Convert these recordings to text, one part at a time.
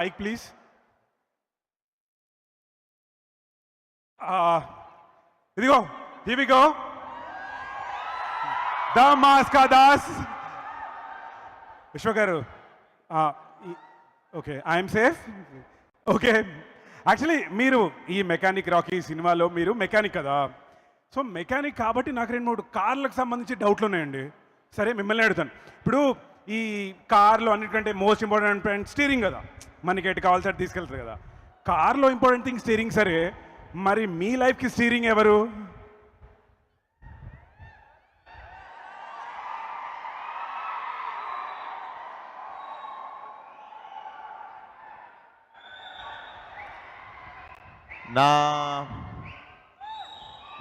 Mike, please. ఇదిగో here we go. Damas ka das. విశ్వ గారు okay I'm safe okay actually మీరు ఈ మెకానిక్ రాకీ సినిమాలో మీరు మెకానిక్ కదా సో మెకానిక్ కాబట్టి నాకు 2-3 కార్లకు సంబంధించి డౌట్లు ఉన్నాయండి సరే మిమ్మల్ని అడుగుతాను ఇప్పుడు ఈ కార్లో అన్నిటికంటే మోస్ట్ ఇంపార్టెంట్ స్టీరింగ్ కదా మనకి ఎటు కావాల్సి అటు తీసుకెళ్తారు కదా కార్లో ఇంపార్టెంట్ థింగ్ స్టీరింగ్ సరే మరి మీ లైఫ్కి స్టీరింగ్ ఎవరు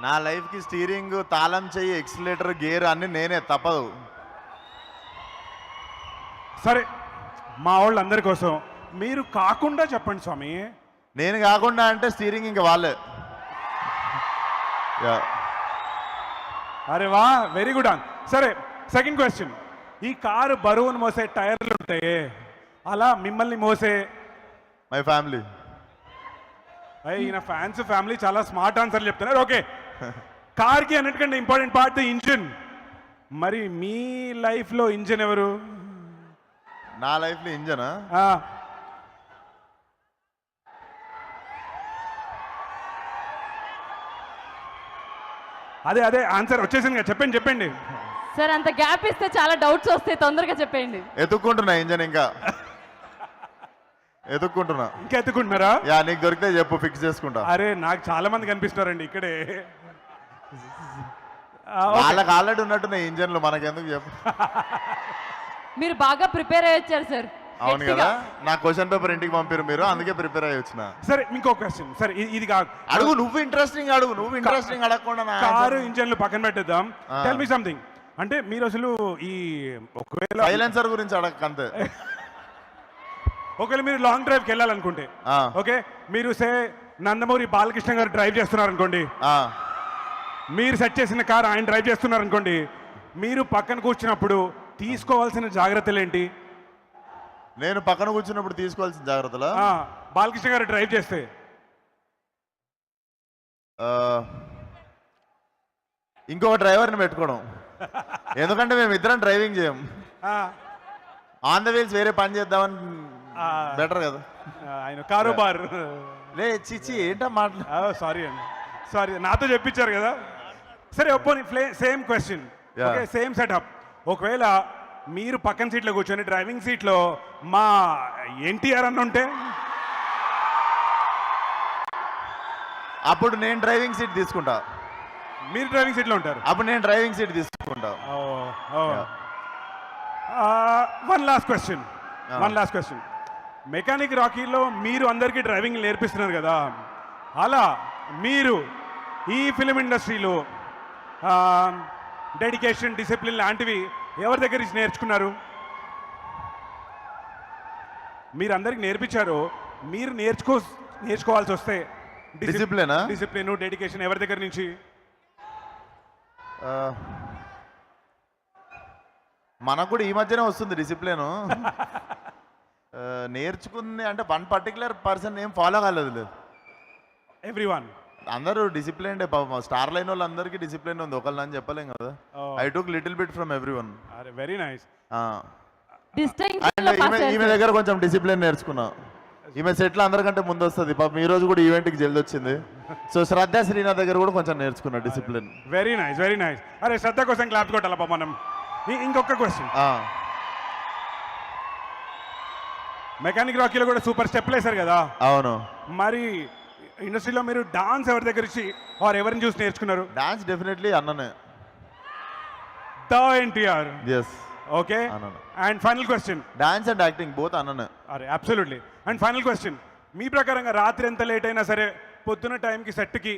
నా లైఫ్కి స్టీరింగ్ తాళం చెయ్యి ఎక్సిలేటర్ గేర్ అన్ని నేనే తప్పదు సరే మా వాళ్ళందరి కోసం మీరు కాకుండా చెప్పండి స్వామి నేను కాకుండా అంటే స్టీరింగ్ ఇంకా వాళ్ళే అరే వా వెరీ గుడ్ ఆన్ సరే సెకండ్ క్వశ్చన్ ఈ కారు బరువును మోసే టైర్లు ఉంటాయి అలా మిమ్మల్ని మోసే మై ఫ్యామిలీ ఈయన ఫ్యాన్స్ ఫ్యామిలీ చాలా స్మార్ట్ ఆన్సర్లు చెప్తున్నారు ఓకే కార్కి అన్నిటికంటే ఇంపార్టెంట్ పార్ట్ ది ఇంజిన్ మరి మీ లైఫ్లో ఇంజిన్ ఎవరు నా లైఫ్లో ఇంజనా అదే అదే ఆన్సర్ వచ్చేసింది కదా చెప్పండి సార్ అంత గ్యాప్ ఇస్తే చాలా డౌట్స్ వస్తాయి తొందరగా చెప్పండి ఎత్తుక్కుంటున్నా ఇంజన్ ఇంకా ఎత్తుక్కుంటున్నా ఇంకా ఎత్తుకుంటున్నారా నీకు దొరికితే చెప్పు ఫిక్స్ చేసుకుంటా అరే నాకు చాలా మంది కనిపిస్తున్నారండి ఇక్కడే వాళ్ళకి ఆల్రెడీ ఉన్నట్టున్నాయి ఇంజన్లు మనకెందుకు చెప్పు మీరు బాగా ప్రిపేర్ అయ్యి వచ్చారు సార్ అవును కదా నా క్వశ్చన్ పేపర్ ఇంటికి పంపారు మీరు అందుకే ప్రిపేర్ అయ్యి వచ్చిన సరే ఇంకో క్వశ్చన్ సరే ఇది కాదు అడుగు నువ్వు ఇంట్రెస్టింగ్ అడగకుండా కారు ఇంజన్లు పక్కన పెట్టేద్దాం టెల్ మీ సంథింగ్ అంటే మీరు అసలు ఈ ఒకవేళ సైలెన్సర్ గురించి అడగకంతే ఒకవేళ మీరు లాంగ్ డ్రైవ్కి వెళ్ళాలనుకుంటే ఓకే మీరు సే నందమూరి బాలకృష్ణ గారు డ్రైవ్ చేస్తున్నారు అనుకోండి మీరు సెట్ చేసిన కార్ ఆయన డ్రైవ్ చేస్తున్నారు అనుకోండి మీరు పక్కన కూర్చున్నప్పుడు తీసుకోవాల్సిన జాగ్రత్తలు ఏంటి నేను పక్కన కూర్చున్నప్పుడు తీసుకోవాల్సిన జాగ్రత్తలు బాలకృష్ణ గారు డ్రైవ్ చేస్తే ఇంకొక డ్రైవర్ని పెట్టుకోవడం ఎందుకంటే మేము ఇద్దరం డ్రైవింగ్ చేయం ఆన్ ద వీల్స్ వేరే పని చేద్దామని బెటర్ కదా ఆయన కారోబార్ లే చిచి ఏంటో మాట్లాడు సారీ అండి సారీ నాతో చెప్పించారు కదా సరే ఒప్పుని same question okay same setup ఒకవేళ మీరు పక్కన సీట్లో కూర్చొని డ్రైవింగ్ సీట్లో మా ఎన్టీఆర్ అన్న ఉంటే అప్పుడు నేను డ్రైవింగ్ సీట్ తీసుకుంటా మీరు డ్రైవింగ్ సీట్లో ఉంటారు అప్పుడు నేను డ్రైవింగ్ సీట్ తీసుకుంటా వన్ లాస్ట్ క్వశ్చన్ మెకానిక్ రాకీలో మీరు అందరికీ డ్రైవింగ్ నేర్పిస్తున్నారు కదా అలా మీరు ఈ ఫిలిం ఇండస్ట్రీలో డెడికేషన్ డిసిప్లిన్ లాంటివి ఎవరి దగ్గర నుంచి నేర్చుకున్నారు మీరు అందరికి నేర్పించారు మీరు నేర్చుకోవాల్సి వస్తే డిసిప్లిన్ డెడికేషన్ ఎవరి దగ్గర నుంచి మనకు కూడా ఈ మధ్యనే వస్తుంది డిసిప్లిన్ నేర్చుకుంది అంటే వన్ పర్టికులర్ పర్సన్ ఏం ఫాలో కాలేదు లేదు ఎవ్రీవన్ అందరూ డిసిప్లిన్ స్టార్ లైన్ వాళ్ళు అందరికీ డిసిప్లిన్ ఉంది ఒకళ్ళని అని చెప్పలేం కదా I took little bit from everyone very nice ఈమె దగ్గర కొంచెం డిసిప్లిన్ నేర్చుకున్నా ఈమె సెట్లు అందరికంటే ముందు వస్తుంది పాపం ఈ రోజు కూడా ఈవెంట్కి జల్ది వచ్చింది సో శ్రద్ధ శ్రీనా దగ్గర కూడా కొంచెం నేర్చుకున్నా డిసిప్లిన్ వెరీ నైస్ అరే శ్రద్ధ కోసం క్లాప్ కొట్టాలప్ప మనం ఇంకొక క్వశ్చన్ మెకానిక్ రాకీలో కూడా సూపర్ స్టెప్లు వేశారు కదా అవును మరి ఇండస్ట్రీలో మీరు డాన్స్ ఎవరి దగ్గర నుంచి ఎవరిని చూసి నేర్చుకున్నారు డాన్స్ డెఫినెట్లీ అన్ననే NTR yes okay and final question dance and acting both అన్ననే అరే అబ్సల్యూట్లీ అండ్ ఫైనల్ క్వశ్చన్ మీ ప్రకారంగా రాత్రి ఎంత లేట్ అయినా సరే పొద్దున టైంకి సెట్కి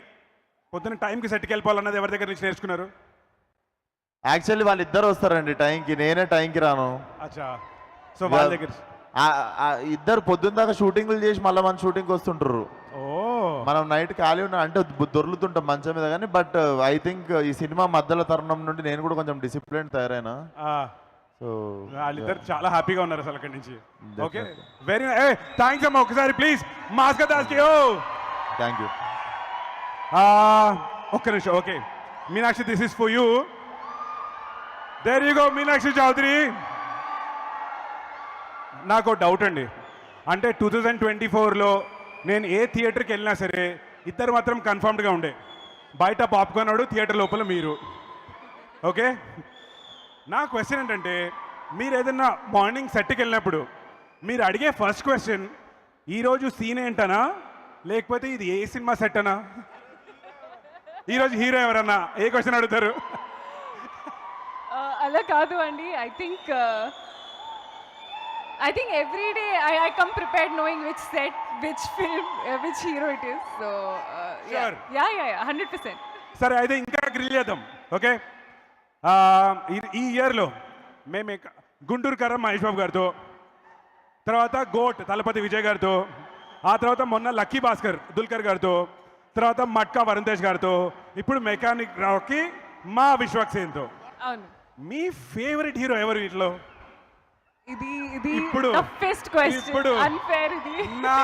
వెళ్ళిపోవాలన్నది ఎవరి దగ్గర నుంచి నేర్చుకున్నారు యాక్చువల్లీ వాళ్ళిద్దరు వస్తారండి టైంకి నేనే టైంకి రాను అచ్చా సో వాళ్ళ దగ్గర ఇద్దరు పొద్దున్న దాకా షూటింగ్లు చేసి మళ్ళీ మన షూటింగ్కి వస్తుంటారు మనం నైట్ ఖాళీ ఉన్నా అంటే దొర్లుతుంటాం మంచం మీద కానీ బట్ ఐ థింక్ ఈ సినిమా మధ్యలో తరుణం నుండి నేను కూడా కొంచెం డిసిప్లిన్ తయారైనా సో వాళ్ళిద్దరు చాలా హ్యాపీగా ఉన్నారు అసలు అక్కడి నుంచి. Okay, Definitely. వెరీ థ్యాంక్స్ అమ్మా. ఒకసారి ప్లీజ్ మాస్కా దాస్కి థ్యాంక్ యూ. ఒక్క నిమిషం. Okay Meenakshi, this is for you. There you go Meenakshi Chaudhary. నాకు డౌట్ అండి, అంటే 2024లో నేను ఏ థియేటర్కి వెళ్ళినా సరే ఇద్దరు మాత్రం కన్ఫర్మ్డ్గా ఉండే. బయట పాప్కార్న్ వాడు, థియేటర్ లోపల మీరు. ఓకే, నా క్వశ్చన్ ఏంటంటే, మీరు ఏదైనా మార్నింగ్ సెట్కి వెళ్ళినప్పుడు మీరు అడిగే ఫస్ట్ క్వశ్చన్ ఈరోజు సీన్ ఏంటనా, లేకపోతే ఇది ఏ సినిమా సెట్ అనా, ఈరోజు హీరో ఎవరన్నా, ఏ క్వశ్చన్ అడుగుతారు? అలా కాదు అండి. I think every day I come prepared knowing which set, which film, which hero it is. So Sure. yeah, 100%. సరే అయితే ఇంకా గ్రిల్ చేద్దాం. ఓకే, ఈ ఇయర్లో మేము గుంటూరు కరం మహేష్ బాబు గారితో, తర్వాత గోట్ తలపతి విజయ్ గారితో, ఆ తర్వాత మొన్న లక్కీ భాస్కర్ దుల్కర్ గారితో, తర్వాత మట్కా వరుణ్ తేజ్ గారితో, ఇప్పుడు మెకానిక్ రావుకి మా విశ్వక్ సేన్తో. అవును, మీ ఫేవరెట్ హీరో ఎవరు వీటిలో? ఇది ఇప్పుడు toughest question, ఇప్పుడు unfair ఇది. నా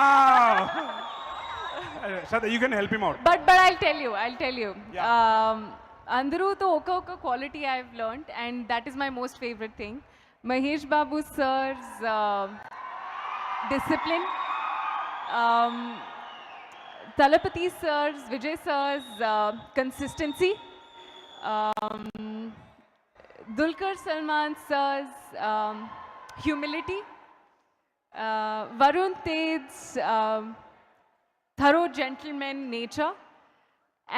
you can help him out. But I'll tell you. అందరూతో ఒక quality I've learned, and that is my most favorite thing. Mahesh Babu sir's discipline, Talapati sir's, Vijay sir's consistency, Dulquer Salman sir's humility, Varun Tej's thorough gentleman nature,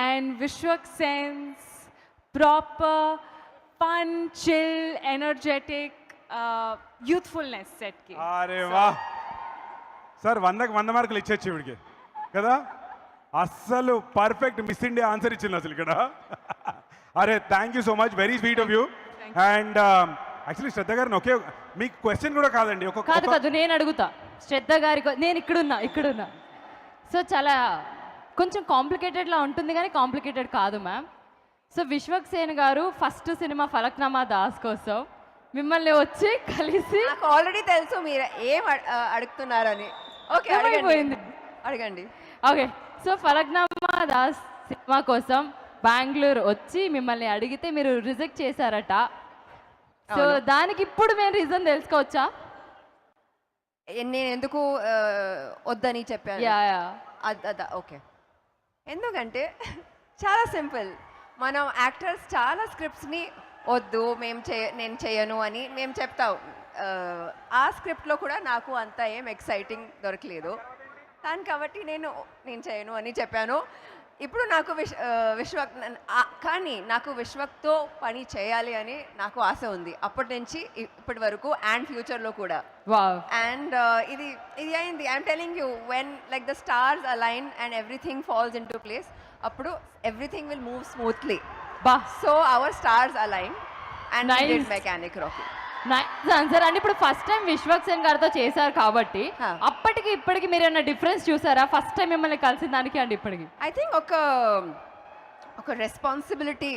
and Vishwak Sen's proper, fun, chill, energetic youthfulness set ki. అరే వా sir, 100 మార్కులు ఇచ్చేచ్చు ఇవిడికి కదా. అస్సలు perfect miss India answer ఇచ్చింది అసలు ఇక్కడ. అరే thank you so much, very sweet of you. And actually Shraddha గారిని ఒకే మీకు క్వశ్చన్ కూడా కాదండి, కాదు నేను అడుగుతా శ్రద్ధ గారి. నేను ఇక్కడున్నా. సో చాలా కొంచెం కాంప్లికేటెడ్లా ఉంటుంది, కానీ కాంప్లికేటెడ్ కాదు మ్యామ్. సో విశ్వక్ సేన్ గారు ఫస్ట్ సినిమా ఫలక్నామా దాస్ కోసం మిమ్మల్ని వచ్చి కలిసి, నాకు ఆల్రెడీ తెలుసు మీరు ఏం అడుగుతున్నారని. ఓకే, అర్థమైపోయింది. అడగండి. Okay, so Falaknuma Das cinema కోసం బెంగళూరు వచ్చి మిమ్మల్ని అడిగితే మీరు రిజెక్ట్ చేశారట. సో దానికి ఇప్పుడు మేము రీజన్ తెలుసుకోవచ్చా? నేను ఎందుకు వద్దని చెప్పాను? యా. ఓకే, ఎందుకంటే చాలా సింపుల్. మనం యాక్టర్స్ చాలా స్క్రిప్ట్స్ని వద్దు నేను చేయను అని మేము చెప్తాం. ఆ స్క్రిప్ట్లో కూడా నాకు అంత ఏం ఎక్సైటింగ్ దొరకలేదు దాని, కాబట్టి నేను చేయను అని చెప్పాను. ఇప్పుడు నాకు కానీ నాకు విశ్వక్తో పని చేయాలి అని నాకు ఆశ ఉంది అప్పటి నుంచి ఇప్పటి వరకు, అండ్ ఫ్యూచర్లో కూడా. అండ్ ఇది అయింది. I'm telling you, when like the stars align and everything falls into place, అప్పుడు everything will move smoothly. So our stars align and mechanic Rocky. Nice answer అండి. ఇప్పుడు ఫస్ట్ టైం విశ్వక్ సేన్ గారితో చేశారు కాబట్టి అప్పటికి ఇప్పటికి మీరు ఏమైనా డిఫరెన్స్ చూసారా? ఫస్ట్ టైం మిమ్మల్ని కలిసిన దానికి అండి ఇప్పటికి? ఐ థింక్ ఒక రెస్పాన్సిబిలిటీ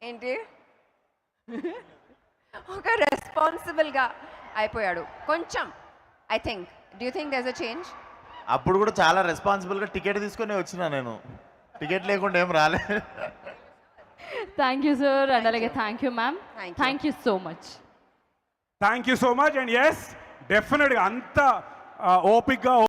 ఏంటి, ఒక రెస్పాన్సిబుల్గా అయిపోయాడు కొంచెం. I think, do you think there is a change? అప్పుడు కూడా చాలా రెస్పాన్సిబుల్గా టికెట్ తీసుకొని వచ్చినా నేను, టికెట్ లేకుండా ఏం రాలేదు. థ్యాంక్ యూ సార్, అండ్ అలాగే thank you ma'am. Thank you so much. Thank you so much. And yes, డెఫినెట్గా అంత ఓపిక్గా